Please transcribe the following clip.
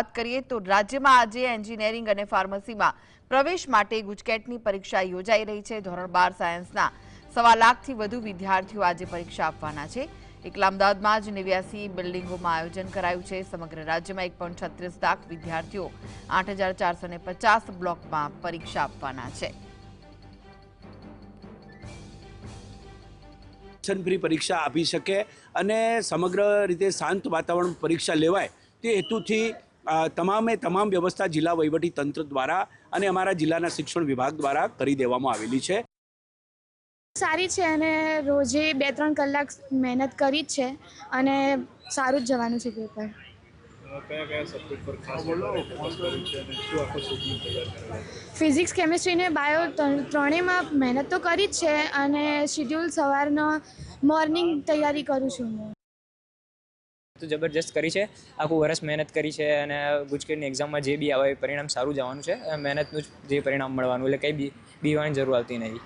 વાત કરીએ તો રાજ્યમાં આજે એન્જિનિયરિંગ અને ફાર્મસીમાં પ્રવેશ માટે ગુજકેટની પરીક્ષા યોજાઈ રહી છે। ધોરણ 12 સાયન્સના 1.25 લાખથી વધુ વિદ્યાર્થીઓ આજે પરીક્ષા આપવાના છે। એકલા અમદાવાદમાં જ 89 બિલ્ડિંગોમાં આયોજન કરાયું છે। સમગ્ર રાજ્યમાં 1.36 લાખ વિદ્યાર્થીઓ 8450 બ્લોકમાં પરીક્ષા આપવાના છે। ફ્રી પરીક્ષા આપી શકે અને સમગ્ર રીતે શાંત વાતાવરણ પરીક્ષા લેવાય તે હેતુથી તમામે તમામ વ્યવસ્થા જિલ્લા વહીવટી તંત્ર દ્વારા અને અમારા જિલ્લાના શિક્ષણ વિભાગ દ્વારા કરી દેવામાં આવેલી છે। સારી છે અને રોજે 2-3 કલાક મહેનત કરી જ છે અને સારું જ જવાનું છે પેપર। કયા સબ્જેક્ટ પર ખાસ ફોકસ કર્યું છે અને શું આખો શેડ્યુલ તૈયાર કરેલો છે? ફિઝિક્સ, કેમિસ્ટ્રી ને બાયો ત્રણેયમાં મહેનત તો કરી જ છે અને શેડ્યુલ સવારનો મોર્નિંગ તૈયારી કરું છું હું। તો જબરજસ્ત કરી છે, આખું વર્ષ મહેનત કરી છે અને ગુજકેટની એક્ઝામમાં જે બી આવે પરિણામ સારું જવાનું છે। મહેનતનું જ જે પરિણામ મળવાનું, એટલે કંઈ બી બીવાની જરૂર આવતી નથી।